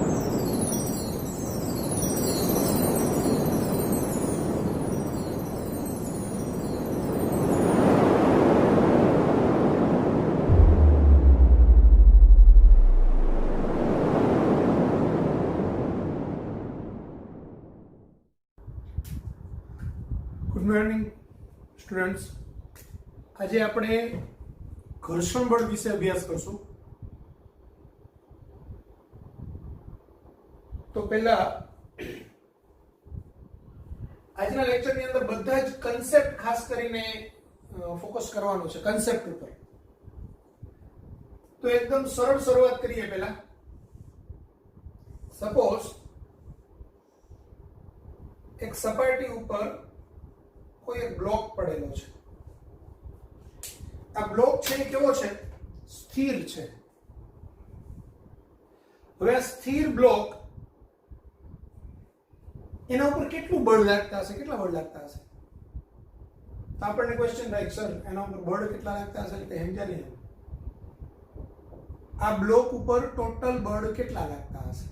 Good morning students, આજે આપણે ઘર્ષણ બળ વિશે અભ્યાસ કરશું. તો પહેલા આજના લેક્ચરની અંદર બધા જ કન્સેપ્ટ ખાસ કરીને ફોકસ કરવાનો છે, કન્સેપ્ટ ઉપર. તો એકદમ સરળ શરૂઆત કરીએ. પહેલા સપોઝ એક સપાટી ઉપર કોઈ એક બ્લોક પડેલો છે. આ બ્લોક છે એ કેવો છે? સ્થિર છે. હવે આ સ્થિર બ્લોક, એના ઉપર કેટલું બળ લાગતા હશે? કેટલા બળ લાગતા હશે? તો આપણને ક્વેશ્ચન થાય, સર એના ઉપર બળ કેટલા લાગતા હશે? એટલે સમજ્યા નહીં. આ બ્લોક ઉપર ટોટલ બળ કેટલા લાગતા હશે?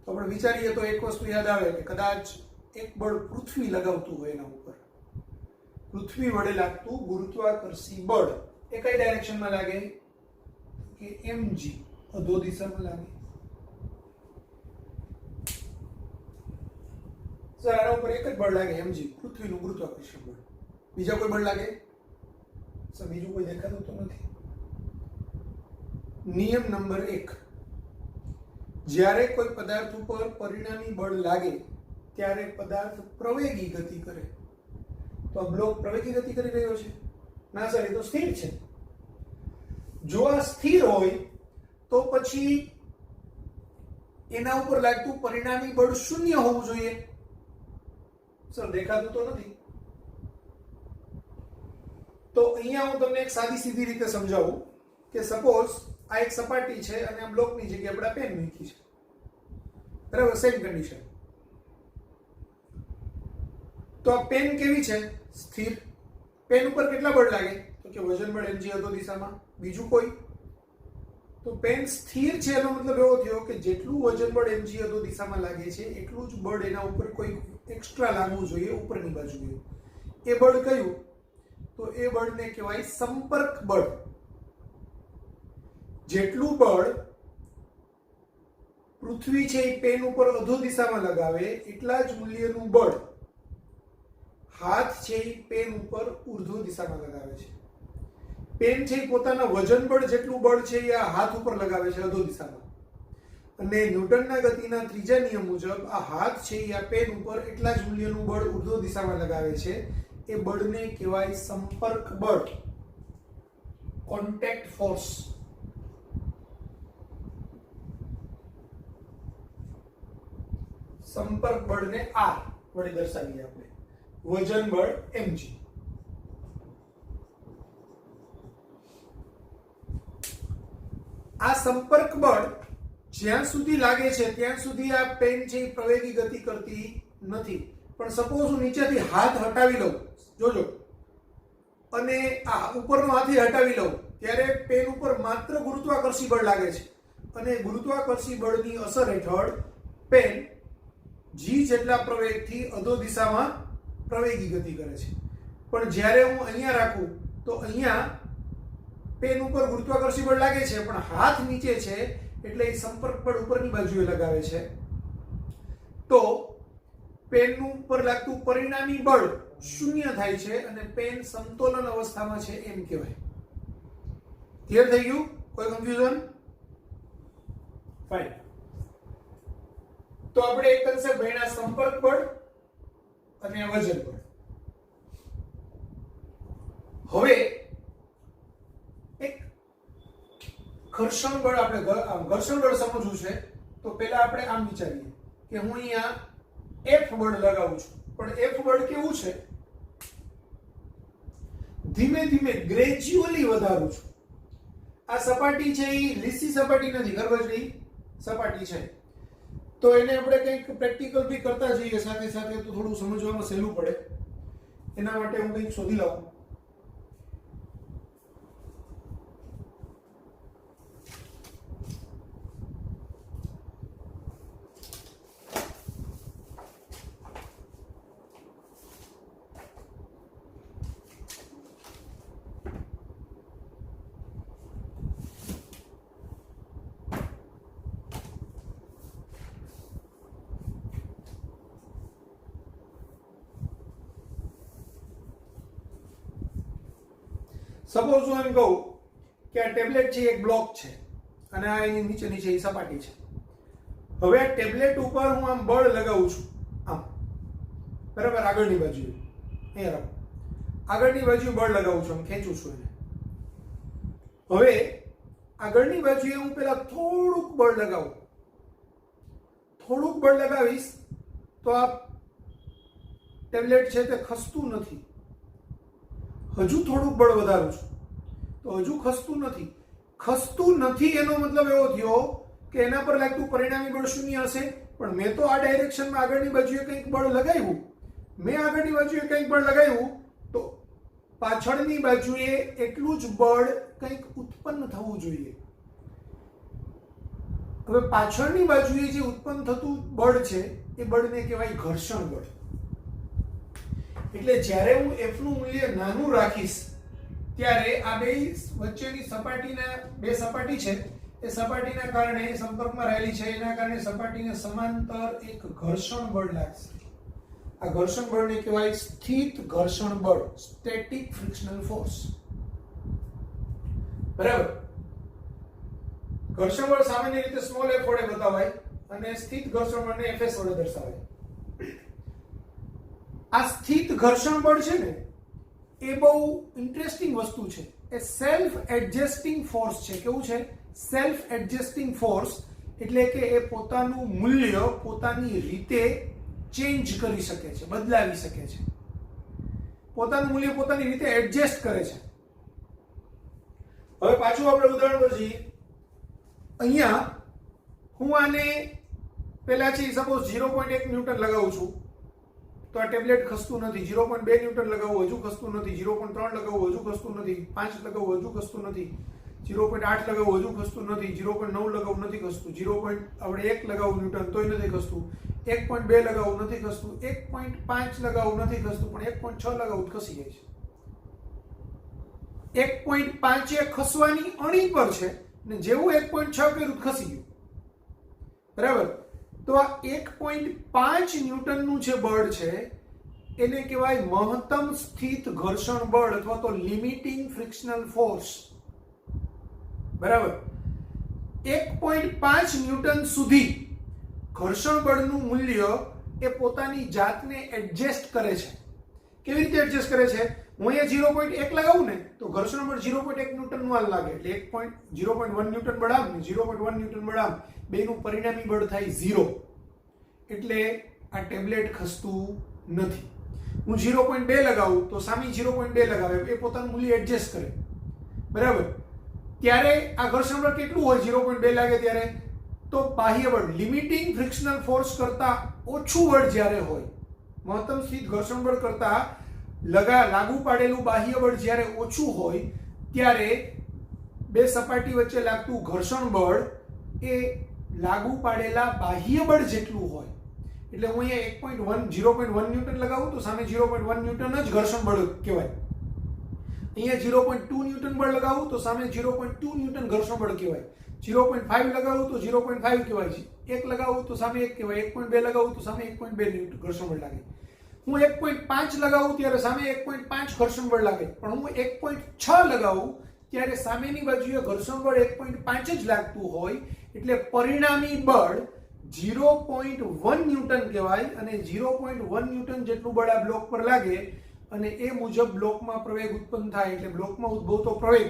તો આપણે વિચારીએ તો એક વસ્તુ યાદ આવે કે કદાચ એક બળ પૃથ્વી લગાવતું હોય એના ઉપર, પૃથ્વી વડે લાગતું ગુરુત્વાકર્ષી બળ, એ કઈ ડાયરેક્શનમાં લાગે? કે mg, અધો દિશામાં લાગે. સર આના ઉપર એક જ બળ લાગે, mg, પૃથ્વીનું ગુરુત્વાકર્ષણ બળ. બીજા કોઈ બળ લાગે? સર બીજું કોઈ દેખાતું તો નથી. નિયમ નંબર 1, જ્યારે કોઈ પદાર્થ ઉપર પરિણામી બળ લાગે ત્યારે પદાર્થ પ્રવેગી ગતિ કરે. તો આ બ્લોક પ્રવેગી ગતિ કરી રહ્યો છે? ના સર, એ તો સ્થિર છે. જો આ સ્થિર હોય તો પછી એના ઉપર લાગતું પરિણામી બળ શૂન્ય હોવું જોઈએ. સર દેખાતું તો નથી. તો અહીંયા હું તમને એક સાદી સીધી રીતે સમજાવું કે સપોઝ આ એક સપાટી છે અને આ બ્લોકની જગ્યાએ આપણે પેન મૂકી છે, બરાબર? Same condition. તો આ પેન કેવી છે? સ્થિર. પેન ઉપર કેટલા બળ લાગે? તો કે વજન બળ mg અધો દિશામાં. બીજું કોઈ? તો પેન સ્થિર છે એનો મતલબ એવો થયો કે જેટલું વજન બળ mg અધો દિશામાં લાગે છે એટલું જ બળ એના ઉપર કોઈ એક્સ્ટ્રા લાગવું જોઈએ ઉપરની બાજુએ. એ બળ કયું? તો એ બળને કહેવાય સંપર્ક બળ. જેટલું બળ પૃથ્વી છે એ પેન ઉપર અધો દિશામાં લગાવે એટલા જ મૂલ્યનું બળ હાથ છે એ પેન ઉપર ઉર્ધ્વ દિશામાં લગાવે છે. પેન છે એ પોતાના વજન બળ જેટલું બળ છે એ આ હાથ ઉપર લગાવે છે અધો દિશામાં. અને ન્યૂટનના ગતિના ત્રીજા નિયમ મુજબ આ હાથ છે એ આ પેન ઉપર એટલા જ મૂલ્યનું બળ ઉર્ધ્વ દિશામાં લગાવે છે. એ બળને કહેવાય સંપર્ક બળ, કોન્ટેક્ટ ફોર્સ. સંપર્ક બળને R વડે દર્શાવીએ આપણે. વજન બળ mg. આ સંપર્ક બળ જ્યાં સુધી લાગે છે ત્યાં સુધી આ પેન છે પ્રવેગી ગતિ કરતી નથી. પણ સપોઝ હું નીચેથી હાથ હટાવી લઉં, જોજો, અને આ ઉપરનો હાથી હટાવી લઉં ત્યારે પેન ઉપર માત્ર ગુરુત્વાકર્ષી બળ લાગે છે. અને ગુરુત્વાકર્ષી બળની અસર હેઠળ પેન g જેટલા પ્રવેગથી અધો દિશામાં પ્રવેગી ગતિ કરે છે. પણ જ્યારે હું અહીંયા રાખું તો અહીંયા પેન ઉપર ગુરુત્વાકર્ષી બળ લાગે છે પણ હાથ નીચે છે એટલે એ સંપર્ક બળ ઉપરની બાજુએ લગાવે છે. તો પેન ઉપર લાગતું પરિણામી બળ શૂન્ય થાય છે અને પેન સમતોલન અવસ્થામાં છે એમ કહેવાય. ક્લિયર થઈ ગયું? કોઈ કન્ફ્યુઝન? ફાઇન. તો આપણે એક કન્સેપ્ટ ભણ્યા, સંપર્ક બળ અને વજન બળ. હવે એક ઘર્ષણ બળ, આપણે ઘર્ષણ બળ સમજવું છે તો પહેલા આપણે આમ વિચારીએ કે હું અહીંયા F બળ લગાવું છું. પણ F બળ કેવું છે? ધીમે ધીમે ગ્રેજ્યુઅલી વધારું છું. આ સપાટી છે એ લીસી સપાટી નથી, ગર્ભજની સપાટી છે. તો એને આપણે કંઈક પ્રેક્ટિકલ બી કરતા જઈએ સાથે સાથે તો થોડું સમજવામાં સહેલું પડે. એના માટે હું કંઈક શોધી લાવું. સપોઝ હું એમ કહું કે આ ટેબ્લેટ છે એક બ્લોક છે અને આ એની નીચે એ સપાટી છે. હવે આ ટેબ્લેટ ઉપર હું આમ બળ લગાવું છું, આમ બરાબર, આગળની બાજુએ અહીંયા રાખો, આગળની બાજુએ બળ લગાવું છું, આમ ખેંચું છું એને. હવે આગળની બાજુએ હું પેલા થોડુંક બળ લગાવું, થોડુંક બળ લગાવીશ તો આ ટેબ્લેટ છે તે ખસતું નથી. હજુ થોડુંક બળ વધારું છું તો હજુ ખસતું નથી. ખસતું નથી એનો મતલબ એવો થયો કે એના પર લાગતું પરિણામી બળ શૂન્ય હશે, પણ મેં તો આ ડાયરેક્શનમાં આગળની બાજુએ કંઈક બળ લગાવ્યું. મેં આગળની બાજુએ કંઈક બળ લગાવ્યું તો પાછળની બાજુએ એટલું જ બળ કંઈક ઉત્પન્ન થવું જોઈએ. હવે પાછળની બાજુએ જે ઉત્પન્ન થતું બળ છે એ બળને કહેવાય ઘર્ષણ બળ. એટલે જ્યારે હું F નું મૂલ્ય નાનું રાખીશ ત્યારે આ બે વચ્ચેની બે સપાટી છે એ સપાટીના કારણે સંપર્કમાં રહેલી છે, એના કારણે સપાટીને સમાંતર એક ઘર્ષણ બળ લાગશે. આ ઘર્ષણ બળને કહેવાય સ્થિત ઘર્ષણ બળ, સ્ટેટિક ફ્રિક્શનલ ફોર્સ. બરાબર. ઘર્ષણ બળ સામાન્ય રીતે સ્મોલ f વડે બતાવાય અને સ્થિત ઘર્ષણ બળને fs વડે દર્શાવાય. આ સ્થિત ઘર્ષણ બળ છે ને એ બહુ ઇન્ટરેસ્ટિંગ વસ્તુ છે. એ સેલ્ફ એડજસ્ટિંગ ફોર્સ છે. કેવું છે? Self adjusting force. એટલે કે એ પોતાનું મૂલ્ય પોતાની રીતે ચેન્જ કરી શકે છે, બદલાવી શકે છે. પોતાનું મૂલ્ય પોતાની રીતે એડજસ્ટ કરે છે. હવે પાછું આપણે ઉદાહરણ પર જઈએ. અહીંયા હું આને પહેલા છે સપોઝ 0.1 ન્યૂટન લગાવું છું તો આ ટેબ્લેટ ખસતું નથી. 0.2 ન્યૂટન લગાવું હજુ ખસતું નથી. 0.3 લગાવું હજુ ખસતું નથી. 5 લગાવું હજુ ખસતું નથી. 0.8 લગાવું હજુ ખસતું નથી. 0.9 લગાવું નથી ખસતું. 1 લગાવું ન્યૂટન તોય નથી ખસતું. 1.2 લગાવું નથી ખસતું. 1.5 લગાવું નથી ખસતું, પણ 1.6 લગાવું ખસી જાય છે. 1.5 એ ખસવાની અણી પર છે ને જેવું 1.6 કર્યું ખસી ગયું. બરાબર. તો આ 1.5 ન્યૂટનનું જે બળ છે એને કહેવાય મહત્તમ સ્થિત ઘર્ષણ બળ અથવા તો લિમિટિંગ ફ્રિક્શનલ ફોર્સ. બરાબર. 1.5 ન્યૂટન સુધી ઘર્ષણ બળનું મૂલ્ય એ પોતાની જાતને એડજસ્ટ કરે છે. કેવી રીતે એડજસ્ટ કરે છે? હું અહીંયા 0.1 લગાવું ને તો ઘર્ષણ બળ 0.1 ન્યૂટન નું લાગે, એટલે 0.1 ન્યૂટન બળ આમ ને 0.1 ન્યૂટન બળ આમ, બેનું પરિણામી બળ થાય 0. એટલે આ ટેબ્લેટ ખસતું નથી. હું 0.2 લગાવું તો સામે 0.2 લગાવે, એ પોતાનું મૂલ્ય એડજસ્ટ કરે. બરાબર. ત્યારે આ ઘર્ષણ બળ કેટલું હોય 0.2 લાગે ત્યારે? તો બાહ્ય બળ લિમિટિંગ ફ્રિક્શનલ ફોર્સ કરતા ઓછું બળ જ્યારે હોય, મહત્તમ સ્થિત ઘર્ષણ બળ કરતા લાગુ પાડેલું બાહ્ય બળ જ્યારે ઓછું હોય ત્યારે બે સપાટી વચ્ચે લાગતું ઘર્ષણ બળ એ લાગુ પાડેલા બાહ્ય બળ જેટલું હોય. એટલે હું અહીંયા 0.1 ન્યૂટન લગાવું તો સામે 0.1 ન્યૂટન જ ઘર્ષણ બળ કહેવાય. અહીંયા 0.2 ન્યૂટન બળ લગાવું તો સામે 0.2 ન્યૂટન ઘર્ષણ બળ કહેવાય. 0.5 લગાવું તો 0.5 કહેવાય છે. 1 લગાવું તો સામે 1 કહેવાય. 1.2 લગાવું તો સામે 1.2 ન્યૂટન ઘર્ષણ બળ લાગે. હું 1.5 લગાવું ત્યારે સામે 1.5 ઘર્ષણ બળ લાગે, પણ હું 1.6 લગાવું ત્યારે સામેની બાજુએ ઘર્ષણ બળ 1.5 જ લાગતું હોય. એટલે પરિણામી બળ 0.1 ન્યૂટન કહેવાય અને 0.1 ન્યૂટન જેટલું બળ આ બ્લોક પર લાગે અને એ મુજબ બ્લોકમાં પ્રવેગ ઉત્પન્ન થાય. એટલે બ્લોકમાં ઉદ્ભવતો પ્રવેગ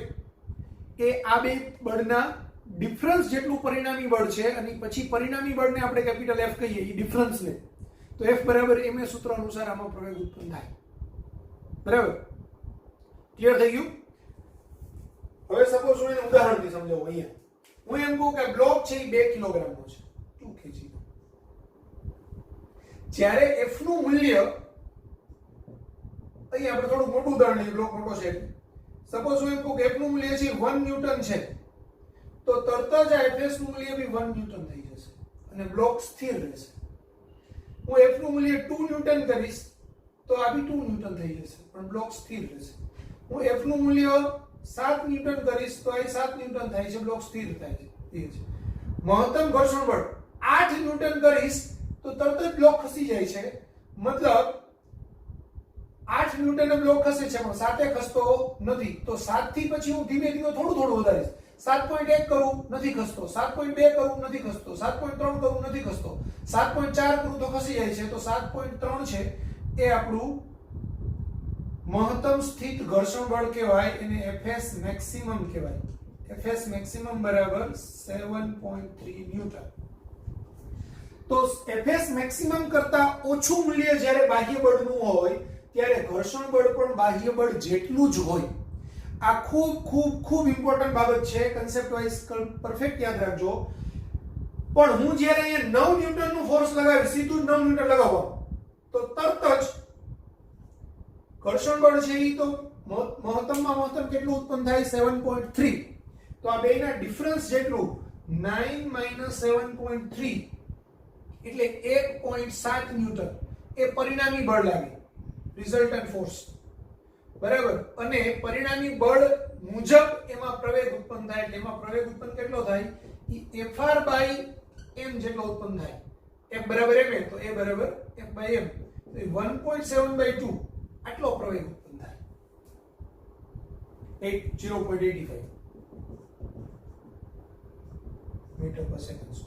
એ આ બે બળના ડિફરન્સ જેટલું પરિણામી બળ છે અને પછી પરિણામી બળને આપણે કેપિટલ F કહીએ, એ ડિફરન્સને. તો F બરાબર ma સૂત્ર અનુસાર આમાં પ્રવેગ ઉત્પન્ન થાય. બરાબર. ક્લિયર થઈ ગયું? હવે સપોઝ હું એને ઉદાહરણથી સમજાવું. અહીંયા હું એમ કહું કે બ્લોક છે એ 2 કિલોગ્રામનો છે. શું ખેંચી જ્યારે F નું મૂલ્ય, અહીંયા આપણે થોડું મોટું ઉદાહરણ લઈએ, બ્લોક મોટો છે. સપોઝ હું એમ કહું કે F નું મૂલ્ય છે 1 ન્યૂટન છે તો તરત જ આ Fs નું મૂલ્ય બી 1 ન્યૂટન થઈ જશે અને બ્લોક સ્થિર રહેશે. હું F નું મૂલ્ય 2 ન્યૂટન કરીશ તો આ બી 2 ન્યૂટન થઈ જશે પણ બ્લોક સ્થિર રહેશે. હું F નું મૂલ્ય 7 ન્યૂટન કરીશ તો આ 7 ન્યૂટન થાય છે, બ્લોક સ્થિર થાય છે. મહત્તમ ઘર્ષણ બળ 8 ન્યૂટન કરીશ તો તરત જ બ્લોક ખસી જાય છે. મતલબ 8 ન્યૂટનનો બ્લોક ખસે છે પણ 7 ખસતો નથી, તો 7 થી પછી હું ધીમે ધીમે થોડું વધારીશ. 7.1 કરું, નથી ખસતો. 7.2 કરું, નથી ખસતો. 7.3 કરું, નથી ખસતો. 7.4 કરું તો ખસી જાય છે. તો 7.3 છે એ આપણું મહત્તમ સ્થિત ઘર્ષણ બળ કહેવાય, એને Fs મેક્સિમમ કહેવાય. Fs મેક્સિમમ બરાબર 7.3 ન્યૂટન. તો Fs મેક્સિમમ કરતા ઓછું મૂલ્ય જ્યારે બાહ્ય બળનું હોય ત્યારે ઘર્ષણ બળ પણ બાહ્ય બળ જેટલું જ હોય. આ ખૂબ ખૂબ ખૂબ ઇમ્પોર્ટન્ટ બાબત છે, કન્સેપ્ટ વાઇઝ પરફેક્ટ યાદ રાખજો. પણ હું જ્યારે અહીંયા 9 ન્યૂટનનું ફોર્સ લગાવીશ, સીધું 9 ન્યૂટન લગાવવા, તો તરત જ ઘર્ષણ બળ છે એ તો મહત્તમમાં મહત્તમ કેટલું ઉત્પન્ન થાય? 7.3. તો આ બેના ડિફરન્સ જેટલું 9 - 7.3 એટલે 1.7 ન્યૂટન એ પરિણામી બળ લાગે, રિઝલ્ટન્ટ ફોર્સ. બરાબર. અને પરિણામી બળ મુજબ એમાં પ્રવેગ ઉત્પન્ન થાય. એટલે એમાં પ્રવેગ ઉત્પન્ન કેટલો થાય? Fr/m જેટલો ઉત્પન્ન થાય. F બરાબર m તો a બરાબર F/m. 1.7/2 આટલો પ્રવેગ ઉત્પન્ન થાય. 0.85 મીટર પર સેકન્ડ.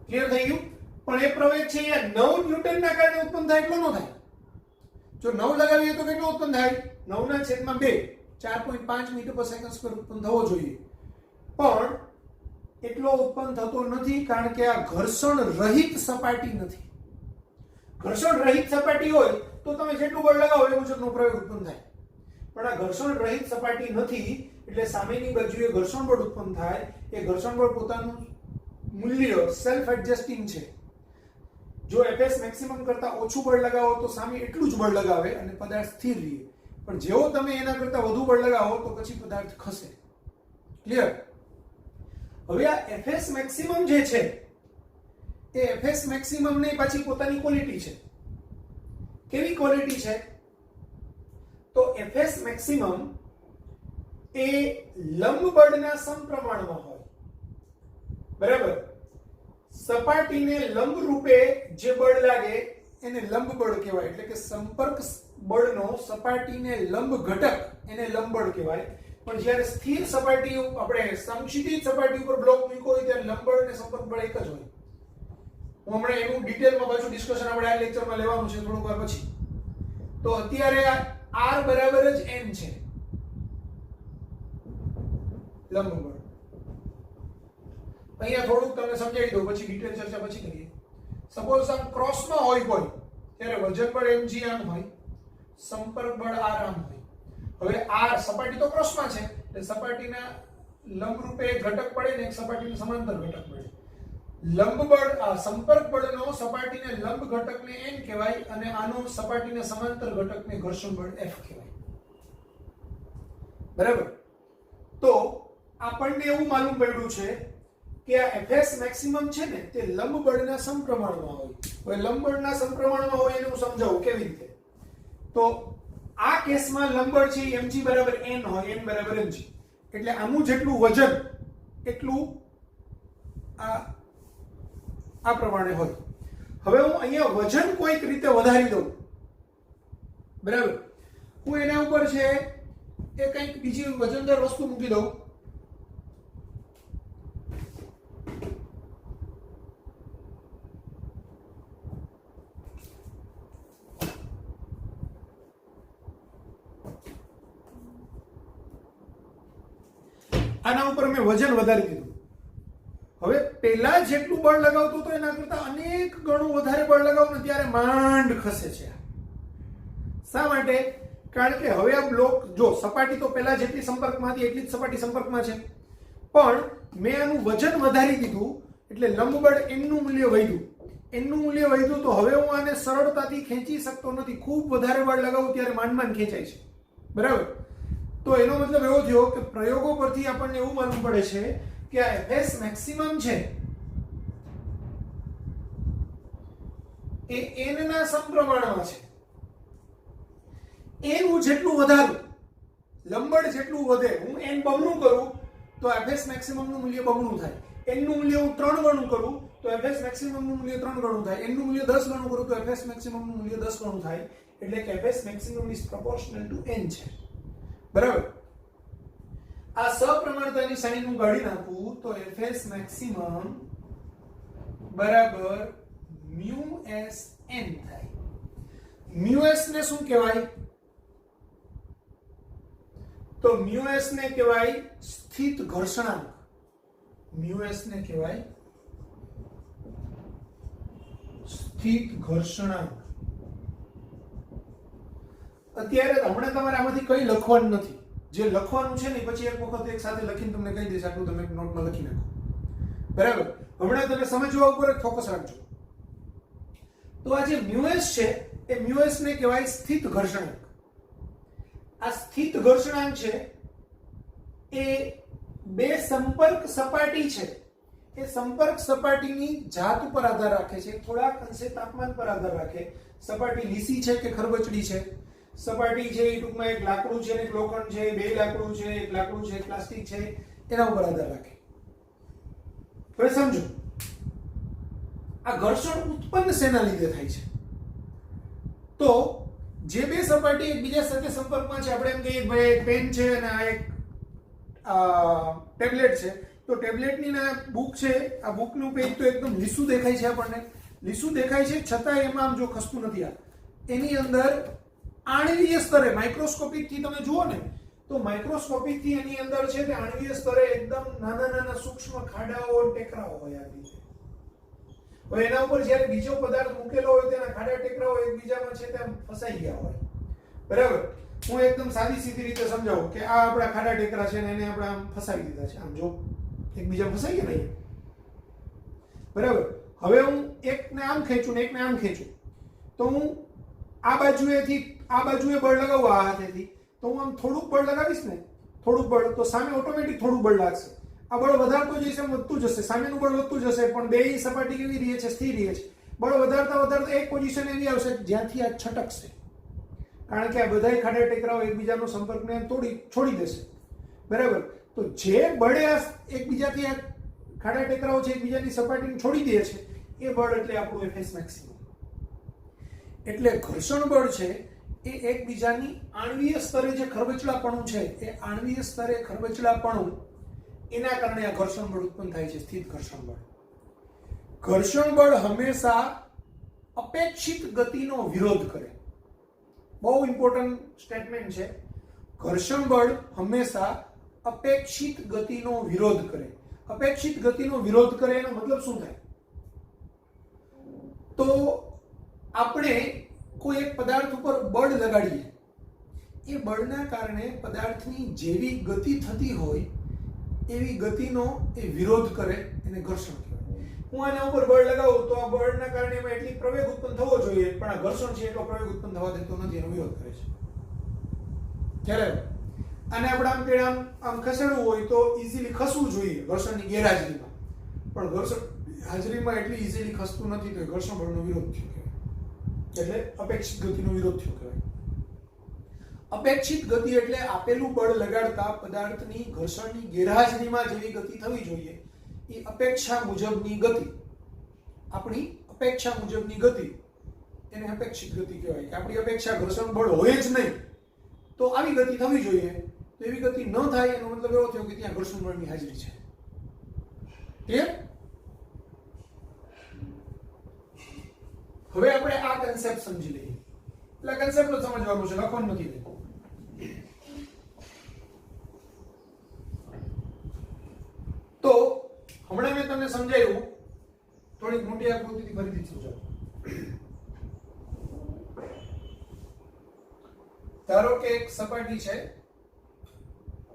ક્લિયર થઈ ગયું? પણ એ પ્રવેગ છે એ 9 ન્યૂટનના કારણે ઉત્પન્ન થાય એટલો ન થાય. જો 9 લગાવીએ તો કેટલો ઉત્પન્ન થાય? 9/2 4.5 મીટર પર સેકન્ડ સ્ક્વેર ઉત્પન્ન થવો જોઈએ. પણ એટલો ઉત્પન્ન થતો નથી કારણ કે આ ઘર્ષણ રહિત સપાટી નથી. ઘર્ષણ રહિત સપાટી હોય તો તમે જેટલું બળ લગાવો એ મુજબનો પ્રવેગ ઉત્પન્ન થાય. પણ આ ઘર્ષણ રહિત સપાટી નથી એટલે સામેની બાજુએ ઘર્ષણ બળ ઉત્પન્ન થાય. એ ઘર્ષણ બળ પોતાનું મૂલ્ય સેલ્ફ એડજસ્ટિંગ છે. જો Fs મેક્સિમમ કરતા ઓછું બળ લગાવો તો સામે એટલું જ બળ લગાવે અને પદાર્થ સ્થિર રહે. પણ જેવો તમે એના કરતા વધુ બળ લગાવો તો પછી પદાર્થ ખસે. ક્લિયર? હવે આ Fs મેક્સિમમ જે છે એ Fs મેક્સિમમ ની પાછી પોતાની ક્વોલિટી છે. કેવી ક્વોલિટી છે? તો Fs મેક્સિમમ એ લંબ બળના સમપ્રમાણમાં હોય. બરાબર. સપાટીને લંબ રૂપે જે બળ લાગે એને લંબ બળ કહેવાય. એટલે કે સંપર્ક બળનો સપાટીને લંબ ઘટક એને લંબ બળ કહેવાય. પણ જ્યારે સ્થિર સપાટી આપણે સમક્ષિતિજ સપાટી ઉપર બ્લોક મૂક્યો હોય ત્યારે લંબ બળ અને સંપર્ક બળ એક જ હોય. હું હમણાં એનું ડિટેલમાં પાછું ડિસ્કશન આપણે આ લેક્ચરમાં લેવાનું છે થોડુંક વાર પછી. તો અત્યારે R બરાબર જ n છે લંબ બળ. અહીંયા થોડુંક તમને સમજાવી દઉં, પછી ડિટેલ ચર્ચા પછી કરીએ. સપોઝ આમ ક્રોસમાં હોય કોઈ ત્યારે વજન બળ mg આમ હોય, સંપર્ક બળ r આમ હોય. હવે r સપાટી તો ક્રોસમાં છે એટલે સપાટીના લંબ રૂપે ઘટક પડે ને એક સપાટીનું સમાંતર ઘટક પડે. લંબ બળ સંપર્ક બળનો સપાટીને લંબ ઘટકને n કહેવાય અને આનો સપાટીને સમાંતર ઘટકને ઘર્ષણ બળ f કહેવાય. બરાબર. તો આપણને એવું માલુમ પડ્યું છે કે આ Fs મેક્સિમમ છે ને તે લંબ બળના સમપ્રમાણમાં હોય. હવે લંબ બળના સમપ્રમાણમાં હોય એને હું સમજાવું કેવી રીતે. તો આ કેસમાં લંબ બળ છે mg બરાબર n હોય, n બરાબર mg. એટલે આનું જેટલું વજન એટલું આ પ્રમાણે હોય. હવે હું અહીંયા વજન કોઈક રીતે વધારી દઉં. બરાબર. હું એના ઉપર છે એ કંઈક બીજી વજનદાર વસ્તુ મૂકી દઉં. આના ઉપર મેં વજન વધારી દીધું. હવે પહેલા જેટલું બળ લગાવતો હતો એના કરતા અનેક ગણું વધારે બળ લગાવું ને ત્યારે માંડ ખસે છે. શા માટે? કારણ કે હવે આ બ્લોક જો સપાટી તો પહેલા જેટલી સંપર્કમાં હતી એટલી જ સપાટી સંપર્કમાં છે, પણ મેં આનું વજન વધારી દીધું એટલે લંબ બળ n નું મૂલ્ય વધ્યું. n નું મૂલ્ય વધ્યું તો હવે હું આને સરળતાથી ખેંચી શકતો નથી. ખૂબ વધારે બળ લગાવું ત્યારે માંડ ખેંચાય છે. બરાબર. તો એનો મતલબ એવો થયો કે પ્રયોગો પરથી આપણને એવું માલુમ પડે છે કે આ Fs મેક્સિમમ છે એ n ના સમપ્રમાણમાં છે. n હું જેટલું વધારું, લંબબળ જેટલું વધે, હું n બમણું કરું તો Fs મેક્સિમમ નું મૂલ્ય બમણું થાય. n નું મૂલ્ય હું 3 ગણું કરું તો Fs મેક્સિમમ નું મૂલ્ય 3 ગણું થાય. n નું મૂલ્ય 10 ગણું કરું તો Fs મેક્સિમમ નું મૂલ્ય 10 ગણું થાય. એટલે કે fs maximum is proportional to n છે. બરાબર. આ સપ્રમાણતાની સાઈન હું કાઢી નાખું તો fs maximum બરાબર μsn થાય. મ્યુએસ ને શું કહેવાય? તો મ્યુએસ ને કહેવાય સ્થિત ઘર્ષણાંક. મ્યુએસ ને કહેવાય સ્થિત ઘર્ષણાંક. અત્યારે હમણાં તમારે આમાંથી કઈ લખવાનું નથી. જે લખવાનું છે ને પછી એક વખત એક સાથે લખીને તમને કહી દઈશ, આટલું તમે નોટમાં લખી નાખો. બરાબર. હમણાં તમે સમજવા ઉપર ફોકસ રાખજો. તો આ જે મ્યુએસ છે એ મ્યુએસ ને કહેવાય સ્થિત ઘર્ષણાંક. આ સ્થિત ઘર્ષણાંક છે એ બે સંપર્ક સપાટી છે, એ સંપર્ક સપાટીની જાત ઉપર આધાર રાખે છે, થોડાક અંશે તાપમાન પર આધાર રાખે. સપાટી લીસી છે કે ખરબચડી છે, સપાટી છે એ ટૂંકમાં એક લાકડું છે ને એક લોખંડ છે, બે લાકડું છે, એક લાકડું છે, એક પ્લાસ્ટિક છે, એના ઉપર આધાર રાખે. હવે સમજો આ ઘર્ષણ ઉત્પન્ન શેના લીધે થાય છે? તો જે બે સપાટી એકબીજા સાથે સંપર્કમાં છે, આપણે એમ કહીએ ભાઈ એક પેન છે અને આ એક ટેબ્લેટ છે, તો ટેબ્લેટની ના બુક છે, આ બુકનું પેજ તો એકદમ લીસું દેખાય છે, આપણને લીસું દેખાય છે, છતાં એમાં આમ જો ખસતું નથી. આ એની અંદર આણ્વીય સ્તરે માઇક્રોસ્કોપિક થી તમે જુઓ ને તો માઇક્રોસ્કોપિક થી એની અંદર છે તે આણ્વીય સ્તરે એકદમ નાના નાના સૂક્ષ્મ ખાડાઓ ટેકરાઓ હોય આ રીતે. હવે એના ઉપર જ્યારે બીજો પદાર્થ મૂકેલો હોય તેના ખાડા ટેકરાઓ એકબીજામાં છે તેમ ફસાઈ ગયા હોય. બરાબર. હું એકદમ સાદી સીધી રીતે સમજાવું કે આ આપણા ખાડા ટેકરા છે ને એને આપણે આમ ફસાવી દીધા છે. આમ જો એકબીજા ફસાઈ ગયા નહીં. બરાબર. હવે હું એકને આમ ખેંચું ને એકને આમ ખેંચું તો હું આ બાજુએથી આ બાજુએ બળ લગાવું આ હાથેથી, તો હું આમ થોડુંક બળ લગાવીશ ને, થોડુંક બળ, તો સામે ઓટોમેટિક થોડું બળ લાગશે. આ બળ વધારતો જઈશ એમ વધતું જશે, સામેનું બળ વધતું જશે, પણ બેય સપાટી કેવી રહે છે? સ્થિર રહે છે. બળ વધારતા વધારતા એક પોઝિશન એવી આવશે જ્યાંથી આ છટકશે, કારણ કે આ બધાય ખાડા ટેકરાઓ એકબીજાનો સંપર્કને છોડી દેશે. બરાબર. તો જે બળે આ એકબીજાથી આ ખાડા ટેકરાઓ છે એકબીજાની સપાટીને છોડી દે છે એ બળ એટલે આપણું fs maximum. એટલે ઘર્ષણ બળ છે એ એકબીજાની આણ્વીય સ્તરે જે ખરબચડાપણું છે એ આણ્વીય સ્તરે ખરબચડાપણું એના કારણે આ ઘર્ષણ બળ ઉત્પન્ન થાય છે, સ્થિત ઘર્ષણ બળ. ઘર્ષણ બળ હંમેશા અપેક્ષિત ગતિનો વિરોધ કરે. બહુ ઇમ્પોર્ટન્ટ સ્ટેટમેન્ટ છે. ઘર્ષણ બળ હંમેશા અપેક્ષિત ગતિનો વિરોધ કરે. અપેક્ષિત ગતિનો વિરોધ કરે એનો મતલબ શું થાય? તો આપણે કોઈ એક પદાર્થ ઉપર બળ લગાડીએ, એ બળના કારણે પદાર્થની જેવી ગતિ થતી હોય એવી ગતિનો એ વિરોધ કરે, એને ઘર્ષણ કહેવાય. હું આના ઉપર બળ લગાવું તો આ બળના કારણે એમાં એટલી પ્રવેગ ઉત્પન્ન થવો જોઈએ, પણ આ ઘર્ષણ છે એટલો પ્રવેગ ઉત્પન્ન થવા દેતો નથી, એનો વિરોધ કરે છે. ક્યારે આને આપણે આમ કે આમ ખસેડવું હોય તો ઈઝીલી ખસવું જોઈએ ઘર્ષણની ગેરહાજરીમાં, પણ ઘર્ષણ હાજરીમાં એટલી ઈઝીલી ખસતું નથી, તો ઘર્ષણ બળનો વિરોધ થયો કહેવાય. એટલે અપેક્ષિત ગતિનો વિરોધ થયો કહેવાય. અપેક્ષિત ગતિ એટલે આપેલું બળ લગાડતા પદાર્થની ઘર્ષણની ગેરહાજરીમાં જેવી ગતિ થવી જોઈએ એ અપેક્ષા મુજબની ગતિ, આપણી અપેક્ષા મુજબની ગતિ, એને અપેક્ષિત ગતિ કહેવાય. કે આપણી અપેક્ષા ઘર્ષણ બળ હોય જ નહીં તો આવી ગતિ થવી જોઈએ, તો એવી ગતિ ન થાય એનો મતલબ એવો થયો કે ત્યાં ઘર્ષણ બળની હાજરી છે. ક્લિયર? હવે આપણે આ કન્સેપ્ટ સમજી લઈએ. એટલે કન્સેપ્ટ જ સમજવાનું છે, લખવાનું નથી. તો હમણાં મેં તમને સમજાવ્યું, થોડીક મોટી આકૃતિથી ફરીથી સમજાવું. ધારો કે એક સપાટી છે,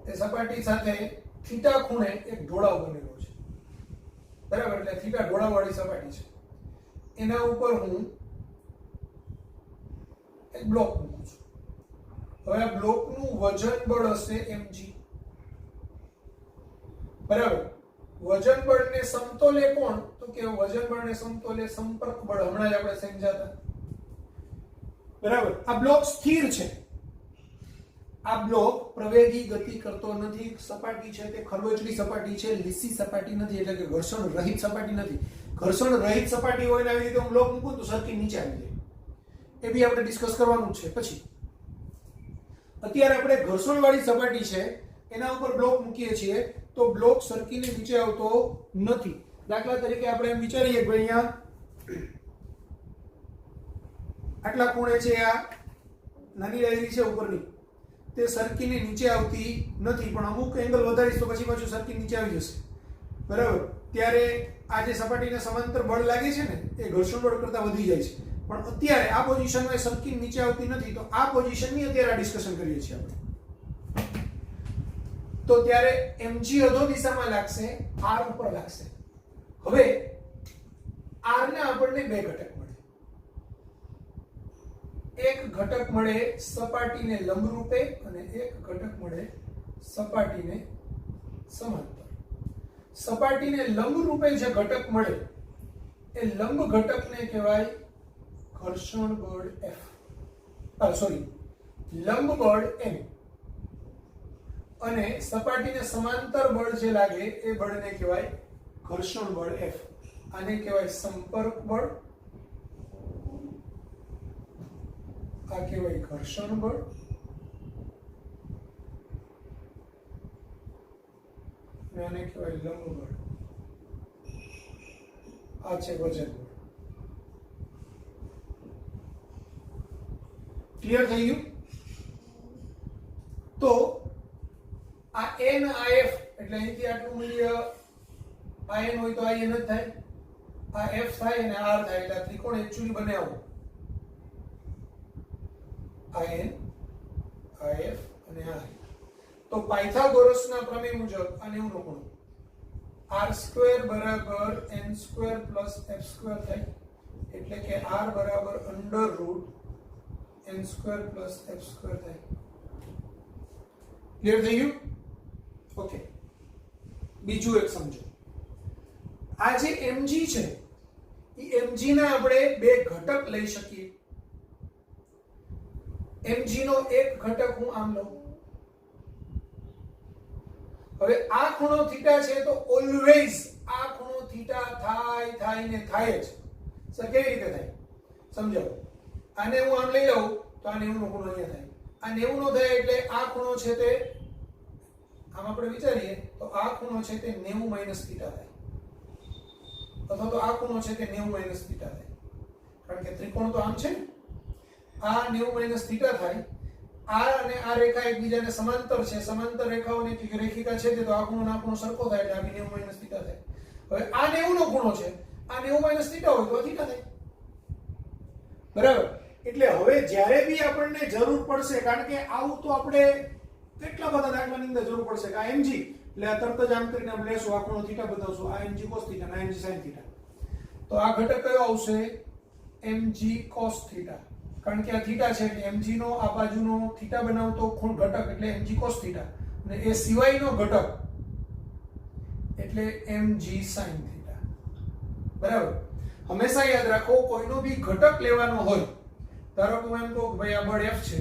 એ સપાટી સાથે થીટા ખૂણે એક ઢોળાવ બનેલો છે. બરાબર. એટલે થીટા ઢોળાવવાળી સપાટી છે, એના ઉપર હું એક બ્લોક મૂકું છું. હવે આ બ્લોકનું વજન બળ હશે mg. બરાબર. વજન બળને સમતોલે કોણ? તો કે વજન બળને સમતોલે સંપર્ક બળ. હમણાં જ આપણે સમજાતા. બરાબર. આ બ્લોક સ્થિર છે. આ બ્લોક પ્રવેગી ગતિ કરતો નથી. સપાટી છે તે ખરબચડી સપાટી છે, લીસી સપાટી નથી, એટલે કે ઘર્ષણ રહિત સપાટી નથી. ઘર્ષણ રહિત સપાટી હોય ને આવી રીતે હું બ્લોક મૂકું તો સરકી નીચે આવી જાય. એ બી આપણે ડિસ્કસ કરવાનું છે પછી. અત્યારે આપણે ઘર્ષણવાળી સપાટી છે એના ઉપર બ્લોક મૂકીએ છીએ તો બ્લોક સરકીને નીચે આવતો નથી. દાખલા તરીકે આપણે એમ વિચારીએ કે અહીંયા આટલા ખૂણે છે આ નાની ડાયરી છે ઉપરની તે સરકીને નીચે આવતી નથી, પણ અમુક એંગલ વધારીશ તો પછી પાછું સરકી નીચે આવી જશે. બરાબર? ત્યારે આ જે સપાટીને સમાંતર બળ લાગે છે ને એ ઘર્ષણ બળ કરતાં વધી જાય છે. પણ અત્યારે આ પોઝિશનમાં સરકી નીચે આવતી નથી, તો આ પોઝિશનની અત્યારે આ ડિસ્કશન કરીએ છીએ આપણે. તો ત્યારે mg અધો દિશામાં લાગશે, r ઉપર લાગશે. હવે r ના આપણને બે ઘટક મળે. એક ઘટક મળે સપાટીને લંબ રૂપે અને એક ઘટક મળે સપાટીને સમાંતર. સપાટીને લંબ રૂપે જે ઘટક મળે એ લંબ ઘટકને કહેવાય ઘર્ષણ બળ F. લંબ બળ M. અને સપાટીને સમાંતર બળ જે લાગે એ બળને કહેવાય ઘર્ષણ બળ F. આને કહેવાય સંપર્ક બળ, આ કહેવાય ઘર્ષણ બળ, અને આને કહેવાય લંબ બળ. આ છે વજન બળ. ક્લિયર થઈ ગયું? તો આ n આ f એટલે અહીંથી આટલું મૂલ્ય આ n હોય તો આ n જ થાય, આ f થાય અને r થાય, એટલે ત્રિકોણ એક્ચ્યુઅલી બને આવો. આ n આ f અને આ. તો પાયથાગોરસના પ્રમેય મુજબ આ 90 નો ખૂણો r² બરાબર n² + f² થાય, એટલે કે r બરાબર √n² + f² થાય. ક્લિયર થઈ ગયું? ઓકે. બીજું એક સમજો. આ જે mg છે એ mg ના આપણે બે ઘટક લઈ શકીએ. mg નો એક ઘટક હું આમ લઉં. હવે આ ખૂણો થીટા છે તો ઓલવેઝ આ ખૂણો થીટા થાય ને થાય જ. સર કેવી રીતે થાય સમજાવો. આને હું આમ લઈ લઉં તો આ 90 નો ખૂણો અહીંયા થાય. આ 90 નો થાય એટલે આ ખૂણો છે તે આમ આપણે વિચારીએ તો આ ખૂણો છે તે 90 - થીટા થાય, અથવા તો આ ખૂણો છે તે 90 - થીટા થાય. કારણ કે ત્રિકોણ તો આમ છે ને, આ 90 - થીટા થાય. આ અને આ રેખા એકબીજાને સમાંતર છે, સમાંતર રેખાઓની રેખિકા છે તો આ ખૂણો ના ખૂણો સરખો થાય એટલે આ 90 - થીટા થાય. હવે આ 90 નો ખૂણો છે, આ 90 - થીટા હોય તો થીટા થાય. બરાબર? એટલે હવે જ્યારે બી આપણને જરૂર પડશે, કારણ કે આવું તો આપણે કેટલા બધા દાખલાની અંદર જરૂર પડશે કે આ mg એટલે આ તરત જ આમ કરીને આપણે લેશું, આ ખૂણો થીટા બતાવશું, આ mg cos થીટા અને mg sin થીટા. તો આ ઘટક કયો આવશે? mg cos theta. કારણ કે આ થીટા છે એટલે mg નો આ બાજુનો થીટા બનાવતો ખૂણ ઘટક એટલે mg cos થીટા, અને એ સિવાયનો ઘટક એટલે mg sin થીટા. બરાબર? હંમેશા યાદ રાખો, કોઈનો બી ઘટક લેવાનો હોય, ધારો કે હું એમ કહું કે ભાઈ આ બળ F છે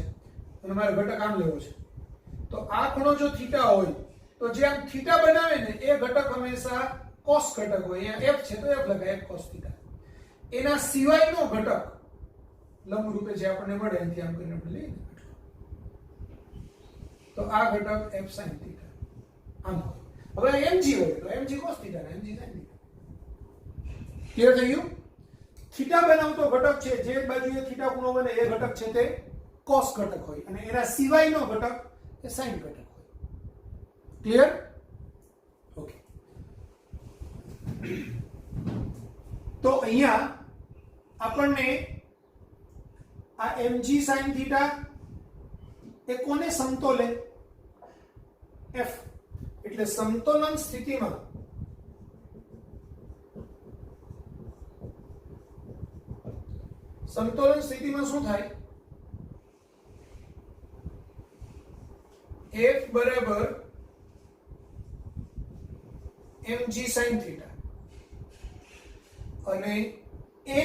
અને મારે ઘટક આમ લેવો છે, તો આ ખૂણો જો થીટા હોય તો જે આમ થીટા બનાવે ને એ ઘટક હંમેશા cos ઘટક હોય. અહીંયા F છે તો F લગાય, F cos થીટા. એના સિવાયનો ઘટક લંબ રૂપે જે આપણને મળે એનાથી આમ કરીને આપણે લઈએ તો આ ઘટક f sin થીટા આમ હોય. હવે mg હોય તો mg cos થીટા અને mg sin થીટા. ક્લિયર થઈ ગયું? થીટા બનાવતો ઘટક છે, જે બાજુએ થીટા ખૂણો બને એ ઘટક છે તે cos ઘટક હોય, અને એના સિવાયનો ઘટક એ sin ઘટક હોય. ક્લિયર? ઓકે. તો અહીંયા આપણને આ mg sin થીટા એ કોને સમતોલે? f. એટલે સમતોલન સ્થિતિમાં શું થાય? f બરાબર mg sin થીટા અને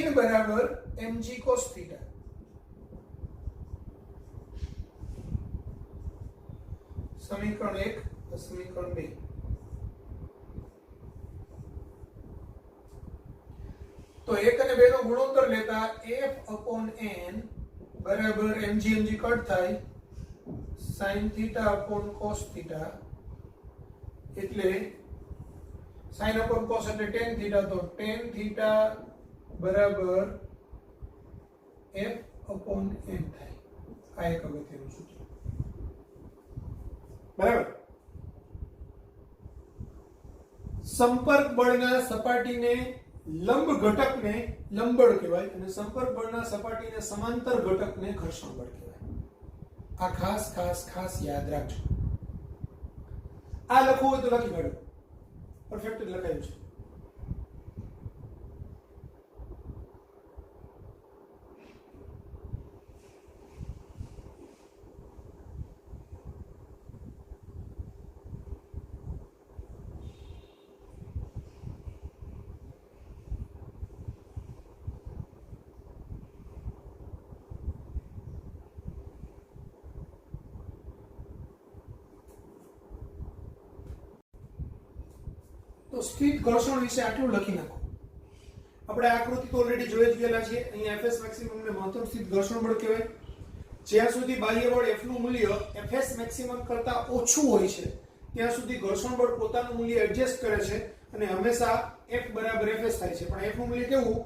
n બરાબર mg cos થીટા. સમીકરણ 1 સમીકરણ 2. તો 1 અને 2 નો ગુણોત્તર લેતા f/n બરાબર mg કટ થાય sin theta upon cos theta એટલે sin અપોન cos એટલે tan થીટા તો tan થીટા બરાબર f અપોન n થાય આ એક અગત્યનું સૂત્ર બરાબર સંપર્ક બળના સપાટીને લંબ ઘટકને લંબબળ કહેવાય અને સંપર્ક બળના સપાટીને સમાંતર ઘટકને ઘર્ષણ બળ કહેવાય આ ખાસ ખાસ ખાસ યાદ રાખજો આ લખવું હોય તો લખી કાઢો પરફેક્ટ લખાયું છે તો સ્થિત ઘર્ષણ વિશે આટલું લખી નાખો આપણે આકૃતિ તો ઓલરેડી જોઈ જ ગયેલા છે અહીંયા fs મેક્સિમમ ને મહત્તમ સ્થિત ઘર્ષણ બળ કહેવાય જ્યાં સુધી બાહ્ય બળ f નું મૂલ્ય fs મેક્સિમમ કરતા ઓછું હોય છે ત્યાં સુધી ઘર્ષણ બળ પોતાનું મૂલ્ય એડજસ્ટ કરે છે અને હંમેશા f બરાબર fs થાય છે પણ f નું મૂલ્ય કેવું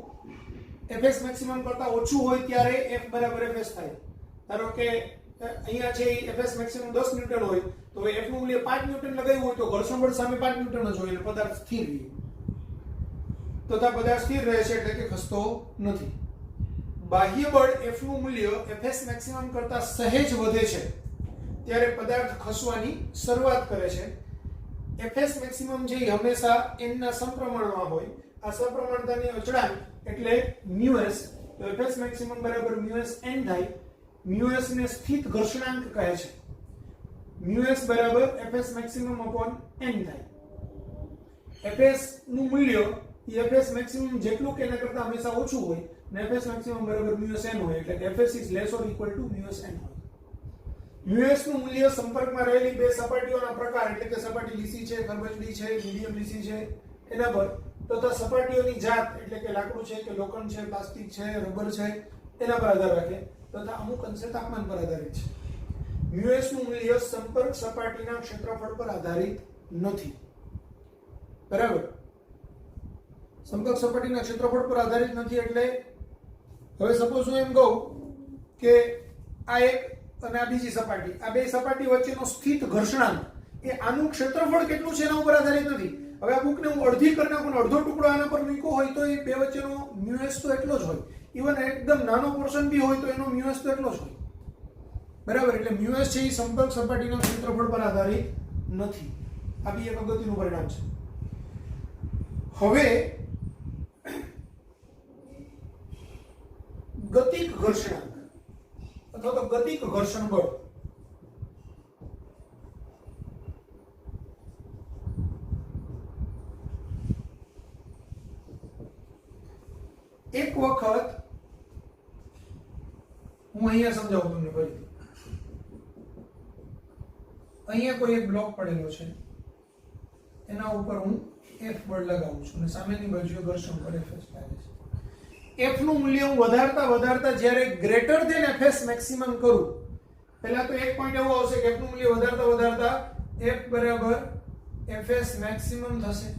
fs મેક્સિમમ કરતા ઓછું હોય ત્યારે f બરાબર fs થાય ધારો કે અહીંયા છે fs મેક્સિમમ 10 ન્યૂટન હોય તો f નું મૂલ્ય 5 ન્યૂટન લગાવ્યું હોય તો ઘર્ષણ બળ સામે 5 ન્યૂટન જ હોય એટલે પદાર્થ સ્થિર રહે તથા પદાર્થ સ્થિર રહે છે એટલે કે ખસતો નથી બાહ્ય બળ f નું મૂલ્ય fs મેક્સિમમ કરતા સહેજ વધે છે ત્યારે પદાર્થ ખસવાની શરૂઆત કરે છે fs મેક્સિમમ જે હંમેશા n ના સમપ્રમાણમાં હોય આ સપ્રમાણતાની અચળાંક એટલે μs તો fs મેક્સિમમ બરાબર μs n થાય μs ને સ્થિત ઘર્ષણાંક કહે છે μs બરાબર fs મેક્સિમમ upon n થાય fs નું મૂલ્ય એ fs મેક્સિમમ જેટલું કે એના કરતા હંમેશા ઓછું હોય અને fs મેક્સિમમ બરાબર μs n હોય એટલે કે fs is less or equal to μs n હોય μs નું મૂલ્ય સંપર્કમાં રહેલી બે સપાટીઓના પ્રકાર એટલે કે સપાટી લીસી છે ખરબચડી છે મીડિયમ લીસી છે એના પર તથા સપાટીઓની જાત એટલે કે લાકડું છે કે લોખંડ છે પ્લાસ્ટિક છે રબર છે એના પર આધાર રાખે તથા અમુક અંશે તાપમાન પર આધારિત છે μs નું મૂલ્ય સંપર્ક સપાટીના ક્ષેત્રફળ પર આધારિત નથી બરાબર સંપર્ક સપાટીના ક્ષેત્રફળ પર આધારિત નથી એટલે હવે સપોઝ હું એમ કહું કે આ એક અને આ બીજી સપાટી આ બે સપાટી વચ્ચેનો સ્થિત ઘર્ષણાંક એ આનું ક્ષેત્રફળ કેટલું છે એના ઉપર આધારિત નથી હવે આ બુકને હું અડધી કરી નાખું અડધો ટુકડો આના પર મૂક્યો હોય તો એ બે વચ્ચેનો μs તો એટલો જ હોય ઇવન એકદમ નાનો પોર્શન બી હોય તો એનો μs તો એટલો જ હોય બરાબર એટલે μs છે એ સંપર્ક સપાટીના ક્ષેત્રફળ પર આધારિત નથી આ બી એક અગત્યનું પરિણામ છે હવે ગતિક ઘર્ષણાંક અથવા તો ગતિક ઘર્ષણ બળ એક વખત હું અહીંયા સમજાવું તમને ફરીથી અહીંયા કોઈ એક બ્લોક પડેલો છે એના ઉપર હું F બળ લગાવું છું અને સામેની બાજુએ ઘર્ષણ બળ Fs લાગે છે F નું મૂલ્ય હું વધારતા જ્યારે ગ્રેટર ધેન Fs મેક્સિમમ કરું પહેલા તો એક પોઈન્ટ એવો આવશે કે F નું મૂલ્ય વધારતા F બરાબર Fs મેક્સિમમ થશે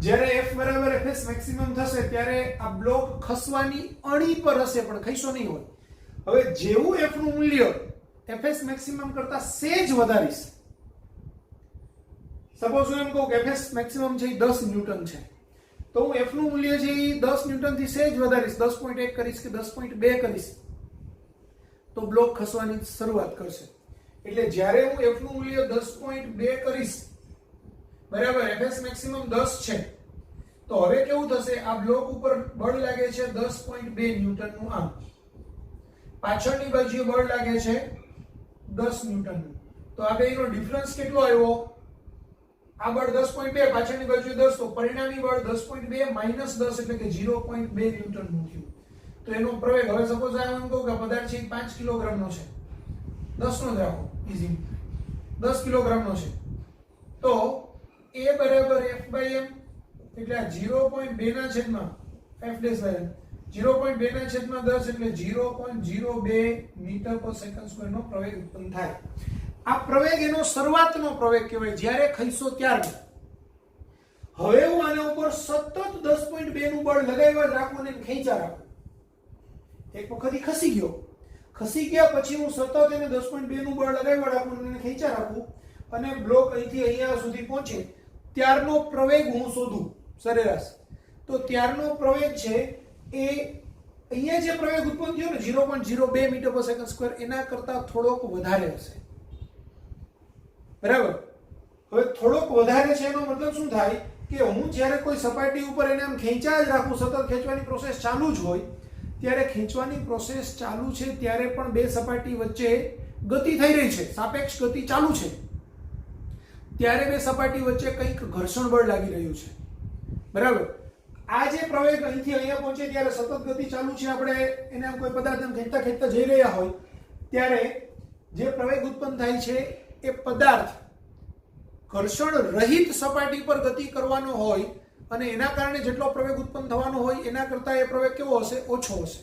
જ્યારે F બરાબર Fs મેક્સિમમ થશે ત્યારે આ બ્લોક ખસવાની અણી પર હશે પણ ખઈશો નહીં હોય હવે જેવું F નું મૂલ્ય Fs મેક્સિમમ કરતા સેજ વધારીશ સપોઝ હું એમ કહું કે Fs મેક્સિમમ છે એ 10 ન્યૂટન છે તો હું F નું મૂલ્ય છે એ 10 ન્યૂટન થી સેજ વધારીશ 10.1 કરીશ કે 10.2 કરીશ તો બ્લોક ખસવાની શરૂઆત કરશે એટલે જ્યારે હું F નું મૂલ્ય 10.2 કરીશ બરાબર Fs મેક્સિમમ 10 છે તો હવે કેવું થશે આ બ્લોક ઉપર બળ લાગે છે 10.2 ન્યૂટન નું આમ પાછળની બાજુએ બળ લાગે છે 10 ન્યૂટન નું તો આ બેનો ડિફરન્સ કેટલો આવ્યો આ બળ 10.2 પાછળની બાજુએ 10 તો પરિણામી બળ 10.2 માઈનસ 10 એટલે કે 0.2 ન્યૂટન નું થયું તો એનો પ્રવેગ હવે સપોઝ આ એમ કહું કે પદાર્થ છે 5 કિલોગ્રામ નો છે 10 નો જ રાખો ઈઝી 10 કિલોગ્રામ નો છે તો a બરાબર f/m એટલે આ 0.2 ના છેદમાં f ડેશ બાય m 0.2 ના છેદમાં 10 એટલે 0.02 મીટર પર સેકન્ડ સ્ક્વેર નો પ્રવેગ ઉત્પન્ન થાય. આ પ્રવેગ એનો શરૂઆતનો પ્રવેગ કહેવાય, જ્યારે ખઈશો ત્યારનો. હવે હું આના ઉપર સતત 10.2 નું બળ લગાવ્યા જ રાખું અને ખેંચા રાખું. એક વખત ખસી ગયો, ખસી ગયા પછી હું સતત એને 10.2 નું બળ લગાવ્યા રાખું અને ખેંચા રાખું અને બ્લોક અહીંથી અહીંયા સુધી પહોંચે ત્યારનો પ્રવેગ હું શોધું સરેરાશ. તો ત્યારનો પ્રવેગ છે એ અહીંયા જે પ્રવેગ ઉત્પન્ન થયો ને 0.02 મીટર પર સેકન્ડ સ્ક્વેર એના કરતા થોડોક વધારે હશે. બરાબર. હવે થોડોક વધારે છે એનો મતલબ શું થાય કે હું જ્યારે કોઈ સપાટી ઉપર એને આમ ખેંચા જ રાખું, સતત ખેંચવાની પ્રોસેસ ચાલુ જ હોય, ત્યારે ખેંચવાની પ્રોસેસ ચાલુ છે ત્યારે પણ બે સપાટી વચ્ચે ગતિ થઈ રહી છે, સાપેક્ષ ગતિ ચાલુ છે, ત્યારે બે સપાટી વચ્ચે કંઈક ઘર્ષણ બળ લાગી રહ્યું છે. બરાબર. આ જે પ્રવેગ અહીંથી અહીંયા પહોંચે ત્યારે સતત ગતિ ચાલુ છે, આપણે એને કોઈ પદાર્થ ખેંચતા ખેંચતા જઈ રહ્યા હોય ત્યારે જે પ્રવેગ ઉત્પન્ન થાય છે એ પદાર્થ ઘર્ષણ રહિત સપાટી પર ગતિ કરવાનો હોય અને એના કારણે જેટલો પ્રવેગ ઉત્પન્ન થવાનો હોય એના કરતા એ પ્રવેગ કેવો હશે? ઓછો હશે.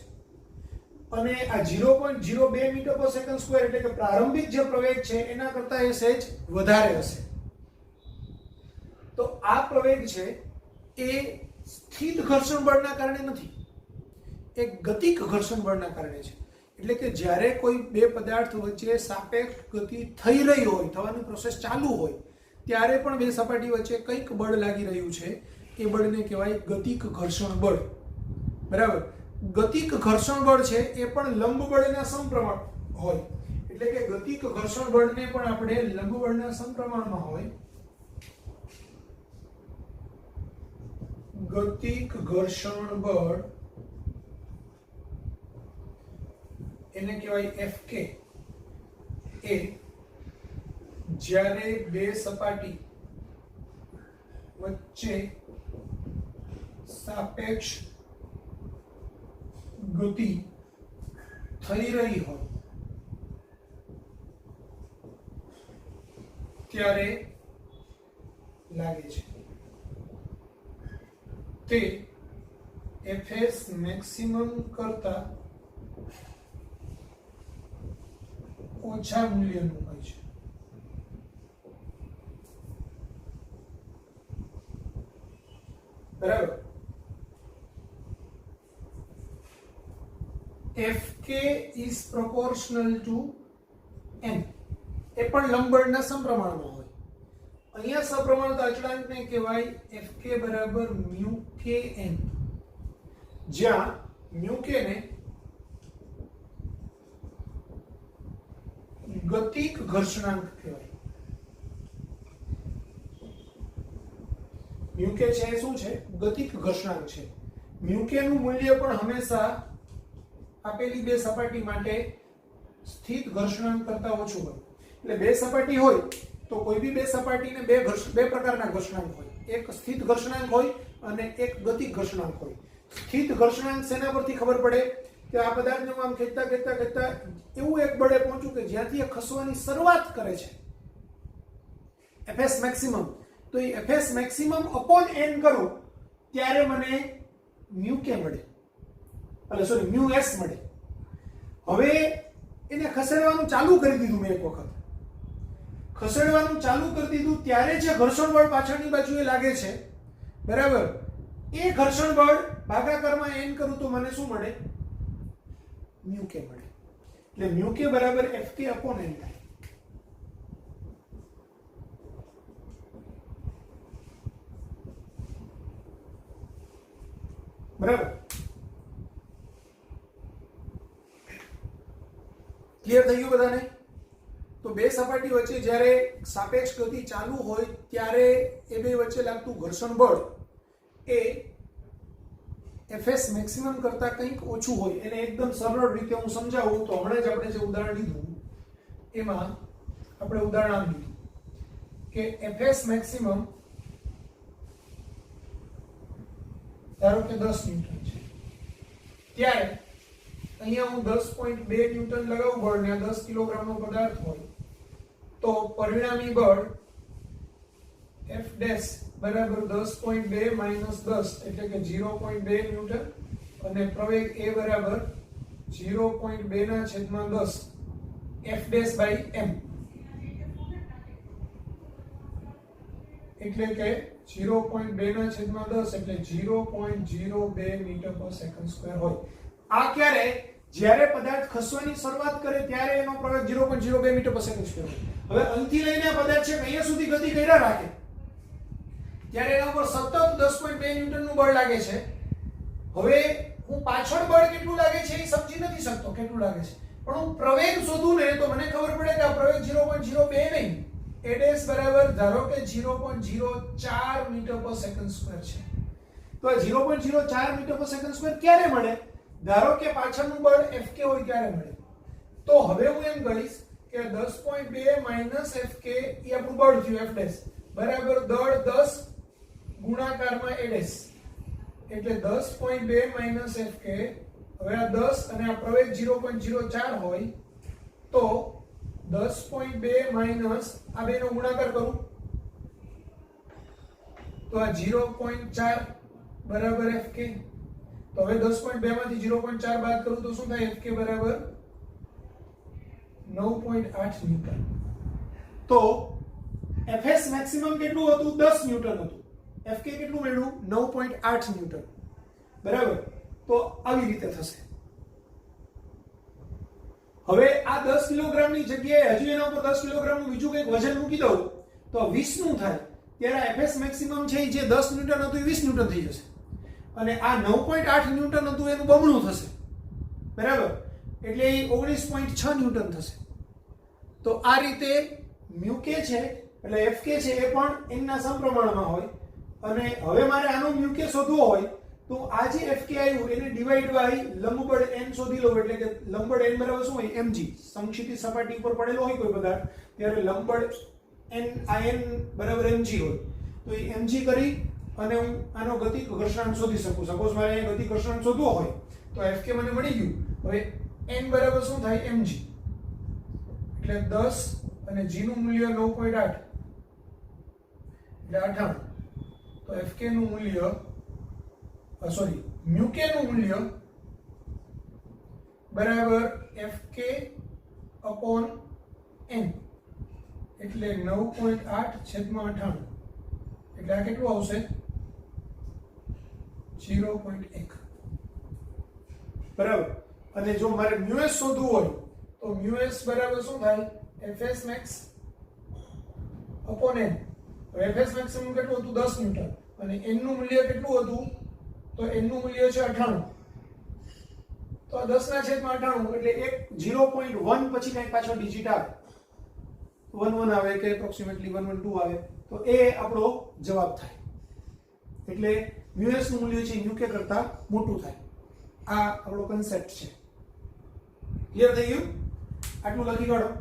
અને આ 0.02 મીટર પર સેકન્ડ સ્ક્વેર એટલે કે પ્રારંભિક જે પ્રવેગ છે એના કરતા એ સહેજ વધારે હશે. તો આ પ્રવેગ છે એ સ્થિત ઘર્ષણ બળના કારણે નથી, એ ગતિક ઘર્ષણ બળના કારણે છે. એટલે કે જ્યારે કોઈ બે પદાર્થ વચ્ચે સાપેક્ષ ગતિ થઈ રહી હોય, થવાની પ્રોસેસ ચાલુ હોય, ત્યારે પણ બે સપાટી વચ્ચે કંઈક બળ લાગી રહ્યું છે, એ બળને કહેવાય ગતિક ઘર્ષણ બળ. બરાબર. ગતિક ઘર્ષણ બળ છે એ પણ લંબ બળના સમપ્રમાણ હોય. એટલે કે ગતિક ઘર્ષણ બળને પણ આપણે લંબ બળના સમપ્રમાણમાં હોય. ગતિક ઘર્ષણ બળ એને કહેવાય Fk. એ જ્યારે બે સપાટી વચ્ચે સાપેક્ષ ગતિ થઈ રહી હોય ત્યારે લાગે છે. તે Fs મેક્સિમમ કરતા ઓછા મૂલ્યનું હોય છે. બરાબર. Fk is proportional to n. એ પણ લંબબળના સમપ્રમાણમાં હોય. અહીંયા સપ્રમાણતા અચળાંકને કહેવાય Fk બરાબર μkn, જ્યાં μk ને ગતિક ઘર્ષણાંક કહેવાય. μk છે શું છે? ગતિક ઘર્ષણાંક છે. μk નું મૂલ્ય પણ હંમેશા આપેલી બે સપાટી માટે સ્થિત ઘર્ષણાંક કરતા ઓછું હોય. એટલે બે સપાટી હોય તો કોઈ બી બે સપાટીને બે પ્રકારના ઘર્ષણાંક હોય. એક સ્થિત ઘર્ષણાંક હોય અને એક ગતિક ઘર્ષણાંક હોય. સ્થિત ઘર્ષણાંક શેના પરથી ખબર પડે કે આ પદાર્થને આમ ખેંચતા ખેંચતા ખેંચતા એવું એક બળે પહોંચ્યું કે જ્યાંથી એ ખસવાની શરૂઆત કરે છે, Fs મેક્સિમમ. તો એ Fs મેક્સિમમ અપોન n કરું ત્યારે મને μk મળે, એટલે સોરી μs મળે. હવે એને ખસેડવાનું ચાલુ કરી દીધું મેં એક વખત, ખસેડવાનું ચાલુ કરી દીધું ત્યારે જે ઘર્ષણ બળ પાછળની બાજુએ લાગે છે, બરાબર, એ ઘર્ષણ બળ ભાગાકારમાં n કરું તો મને શું મળે? μk મળે. એટલે μk બરાબર Fk અપોન n થાય. બરાબર. ક્લિયર થઈ ગયું બધાને? તો બે સપાટી વચ્ચે જ્યારે સાપેક્ષ ગતિ ચાલુ હોય ત્યારે એ બે વચ્ચે લાગતું ઘર્ષણ બળ એ Fs મેક્સિમમ કરતા કંઈક ઓછું હોય. એને એકદમ સરળ રીતે હું સમજાવું તો હમણાં જ આપણે જે ઉદાહરણ લીધું એમાં આપણે ઉદાહરણ લીધું કે Fs મેક્સિમમ ધારો કે 10 ન્યૂટન છે, ત્યારે અહીંયા હું 10.2 ન્યૂટન લગાવું બળ ને 10 કિલોગ્રામનો પદાર્થ હોય તો પરિણામી બળ F' બરાબર 10.2 - 10 એટલે કે 0.2 ન્યૂટન અને પ્રવેગ a બરાબર 0.2 ના છેદમાં 10 f ડેશ બાય m, એટલે કે 0.2 ના છેદમાં 10 એટલે 0.02 મીટર પર સેકન્ડ સ્ક્વેર હોય. આ ક્યારે? જ્યારે પદાર્થ ખસવાની શરૂઆત કરે ત્યારે એનો પ્રવેગ 0.02 મીટર પર સેકન્ડ સ્ક્વેર હોય. હવે અહીંથી લઈને પદાર્થ છે અહીંયા સુધી ગતિ કર્યા રાખે ત્યારે એના પર સતત 10.2 ન્યૂટનનું બળ લાગે છે. હવે હું પાછળ બળ કેટલું લાગે છે એ સમજી નથી શકતો કેટલું લાગે છે, પણ હું પ્રવેગ શોધું ને તો મને ખબર પડે કે આ પ્રવેગ 0.02 નહીં, a ડેશ બરાબર ધારો કે 0.04 મીટર પર સેકન્ડ સ્ક્વેર છે. તો આ 0.04 મીટર પર સેકન્ડ સ્ક્વેર ક્યારે મળે? ધારો કે પાછળનું બળ Fk હોય ત્યારે મળે. તો હવે હું એમ કહીશ કે 10.2 માઈનસ Fk એ આપણું બળ થયું F ડેશ બરાબર દળ 10 ગુણાકારમાં a ડેશ એટલે 10.2 માઈનસ Fk. હવે આ 10 અને આ પ્રવેગ 0.04 હોય તો 10.2 માઈનસ આ બેનો ગુણાકાર કરું તો આ 0.4 બરાબર Fk. તો હવે 10.2 માંથી 0.4 બાદ કરું તો શું થાય? Fk બરાબર 9.8 ન્યૂટન. તો Fs મેક્સિમમ કેટલું હતું? 10 ન્યૂટન હતું. Fk કેટલું મળ્યું? 9.8 ન્યૂટન. બરાબર. તો આવી રીતે થશે. હવે આ 10 કિલોગ્રામની જગ્યાએ હજુ એના ઉપર 10 કિલોગ્રામનું બીજું કંઈક વજન મૂકી દઉં તો 20 નું થાય ત્યારે Fs મેક્સિમમ છે જે 10 ન્યૂટન હતું એ 20 ન્યૂટન થઈ જશે. અને આ 9.8 ન્યૂટન હતું એનું બમણું થશે. બરાબર. એટલે એ 19.6 ન્યૂટન થશે. તો આ રીતે મ્યુ કે છે એટલે Fk છે એ પણ n ના સમપ્રમાણમાં હોય. અને હવે મારે આનો મ્યુ કે શોધવો હોય તો આ જે Fk આવ્યું એને ડિવાઈડ બાય લંબબળ n શોધી લો. એટલે કે લંબબળ n બરાબર શું હોય? mg. સમક્ષિતિજ સપાટી ઉપર પડેલો હોય કોઈ પદાર્થ ત્યારે લંબબળ n n બરાબર mg હોય. તો એ mg કરી અને હું આનો ગતિ ઘર્ષણાંક શોધી શકું. સપોઝ મારે અહીંયા ગતિ ઘર્ષણાંક શોધવો હોય તો Fk મને મળી ગયું. હવે n બરાબર શું થાય? mg. એટલે 10 અને g નું મૂલ્ય 9.8 એટલે 98. તો Fk નું મૂલ્ય સોરી μk નું મૂલ્ય બરાબર Fk upon n એટલે 9.8 છેદમાં 98 એટલે આ કેટલું આવશે? 0.1. બરાબર. અને જો મારે મ્યુએસ શોધવું હોય તો મ્યુએસ બરાબર શું થાય? Fs max upon n. તો Fs maximum કેટલું હતું? 10 ન્યૂટન. અને n નું મૂલ્ય કેટલું હતું? તો n નું મૂલ્ય છે 98. તો આ 10 ના છેદમાં 98 એટલે એક 0.1 પછી કઈ પાછો ડિજિટ આવે 11 આવે કે એપ્રોક્સિમેટલી 112 આવે તો એ આપણો જવાબ થાય. એટલે મ્યુએસ નું મૂલ્ય છે યુકે કરતા મોટું થાય. આ આપણો કન્સેપ્ટ છે. ક્લિયર થઈ ગયું? આટલું લખી કાઢો.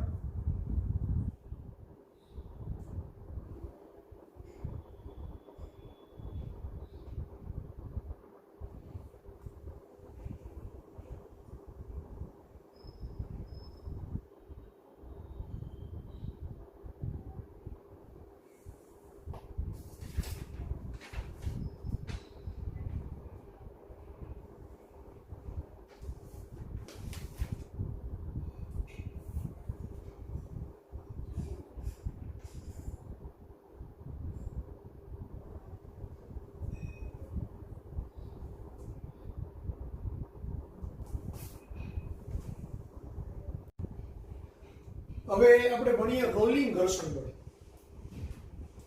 હવે આપણે ભણીએ રોલિંગ ઘર્ષણ બળ.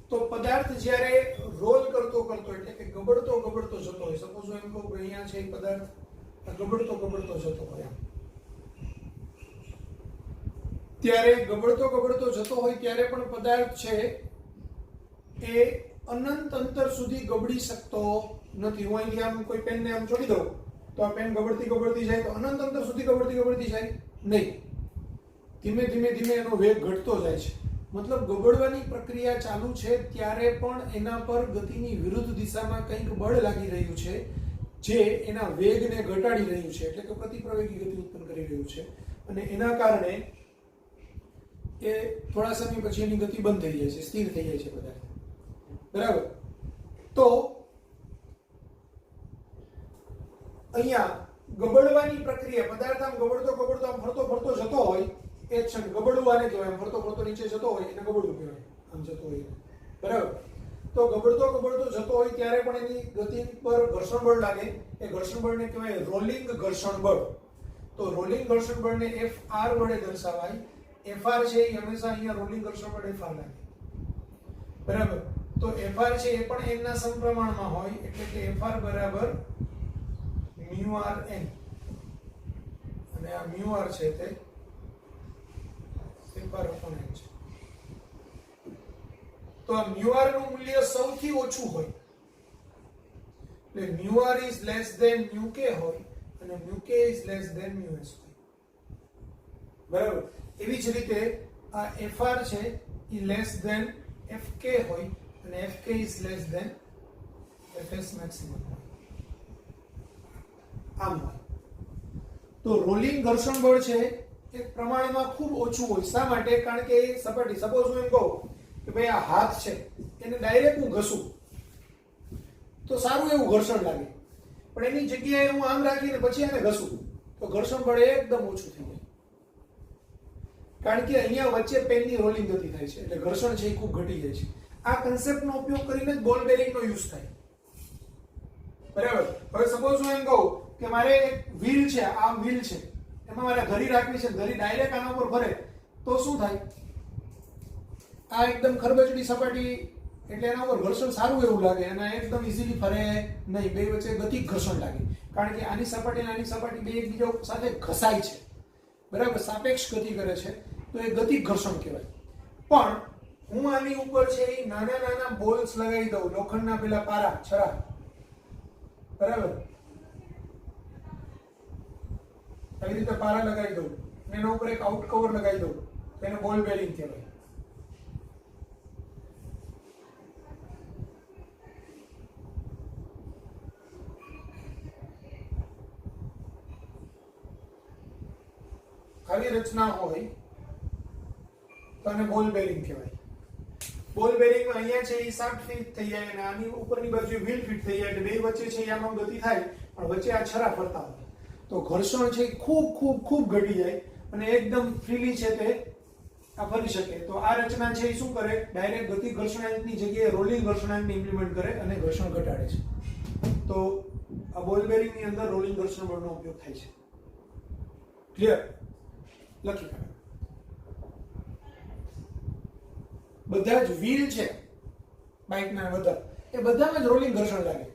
તો પદાર્થ જ્યારે રોલ કરતો એટલે કે ગબડતો જતો હોય, સપોઝ હું એમ કહું કે અહીંયા છે પદાર્થ ગબડતો જતો હોય, ત્યારે ગબડતો જતો હોય ત્યારે પણ પદાર્થ છે એ અનંત અંતર સુધી ગબડી શકતો નથી. હું અહીંથી આમ કોઈ પેનને આમ છોડી દઉં તો આ પેન ગબડતી જાય તો અનંત અંતર સુધી ગબડતી જાય નહીં. ધીમે એનો વેગ ઘટતો જાય છે. મતલબ ગબડવાની પ્રક્રિયા ચાલુ છે ત્યારે પણ એના પર ગતિની વિરુદ્ધ દિશામાં કંઈક બળ લાગી રહ્યું છે જે એના વેગને ઘટાડી રહ્યું છે, એટલે કે પ્રતિપ્રવેગી ગતિ ઉત્પન્ન કરી રહ્યું છે. અને એના કારણે એ થોડા સમય પછી એની ગતિ બંધ થઈ જાય છે, સ્થિર થઈ જાય છે પદાર્થ. બરાબર. તો અહીંયા ગબડવાની પ્રક્રિયા, પદાર્થ આમ ગબડતો આમ ફરતો જતો હોય એ ક્ષણ ગબડવું આને કહેવાય. આમ ફરતો નીચે જતો હોય એને ગબડવું કહેવાય, આમ જતો હોય બરાબર. તો ગબડતો જતો હોય ત્યારે પણ એની ગતિ પર ઘર્ષણ બળ લાગે. એ ઘર્ષણ બળને કહેવાય રોલિંગ ઘર્ષણ બળ. તો રોલિંગ ઘર્ષણ બળને Fr વડે દર્શાવાય. Fr છે એ હંમેશા અહીંયા રોલિંગ ઘર્ષણ બળ Fr લાગે બરાબર. તો Fr છે એ પણ n ના સમપ્રમાણમાં હોય એટલે કે Fr બરાબર μrn અને આ μr છે તે Fr upon n છે. તો આ μr નું મૂલ્ય સૌથી ઓછું હોય એટલે μr is less than μk હોય અને μk is less than μs હોય બરાબર. એવી જ રીતે આ Fr છે એ less than Fk હોય અને Fk is less than Fs maximum હોય. આમ હોય. તો રોલિંગ ઘર્ષણ બળ છે એ પ્રમાણમાં ખૂબ ઓછું હોય. શા માટે? કારણ કે સપાટી, સપોઝ હું એમ કહું કે ભાઈ આ હાથ છે એને ડાયરેક્ટ હું ઘસું તો સારું એવું ઘર્ષણ લાગે, પણ એની જગ્યાએ હું આમ રાખીને પછી આને ઘસું તો ઘર્ષણ બળ એકદમ ઓછું થઈ જાય. કારણ કે અહીંયા વચ્ચે પેનની રોલિંગ ગતિ થાય છે એટલે ઘર્ષણ છે એ ખૂબ ઘટી જાય છે. આ કન્સેપ્ટનો ઉપયોગ કરીને જ બોલ બેરિંગનો યુઝ થાય બરાબર. હવે સપોઝ હું એમ કહું કે મારે એક વ્હીલ છે, આ વ્હીલ છે એમાં મારે ધરી રાખવી છે, ધરી ડાયરેક્ટ આના ઉપર ફરે તો શું થાય? આ એકદમ ખરબચડી સપાટી એટલે એના ઉપર ઘર્ષણ સારું એવું લાગે અને એકદમ ઇઝીલી ફરે નહીં. બે વચ્ચે ગતિક ઘર્ષણ લાગે કારણ કે આની સપાટી અને આની સપાટી બે એકબીજા સાથે ઘસાય છે બરાબર, સાપેક્ષ ગતિ કરે છે તો એ ગતિક ઘર્ષણ કહેવાય. પણ હું આની ઉપર છે એ નાના બોલ્સ લગાવી દઉં, લોખંડના પેલા પારા છરા બરાબર, આવી રીતે પારા લગાવી દઉં અને એના ઉપર એક આઉટ કવર લગાવી દઉં તો એને બોલ બેરિંગ કહેવાય. આવી રચના હોય તો આને બોલ બેરિંગ કહેવાય. બોલ બેરિંગમાં અહીંયા છે એ શાફ્ટ ફિટ થઈ જાય અને આની ઉપરની બાજુ વ્હીલ ફિટ થઈ જાય એટલે બે વચ્ચે છે આમાં ગતિ થાય પણ વચ્ચે આ છરા ફરતા હોય તો ઘર્ષણ છે ખૂબ ઘટી જાય અને એકદમ ફ્રીલી છે તે આ ફરી શકે. તો આ રચના છે એ શું કરે? ડાયરેક્ટ ગતિ ઘર્ષણાંકની જગ્યાએ રોલિંગ ઘર્ષણાંકને ઇમ્પ્લિમેન્ટ કરે અને ઘર્ષણ ઘટાડે છે. તો આ બોલ બેરિંગની અંદર રોલિંગ ઘર્ષણ બળનો ઉપયોગ થાય છે. ક્લિયર? લખી કાઢો. બધા જ વ્હીલ છે બાઇકના બધા એ બધામાં જ રોલિંગ ઘર્ષણ લાગે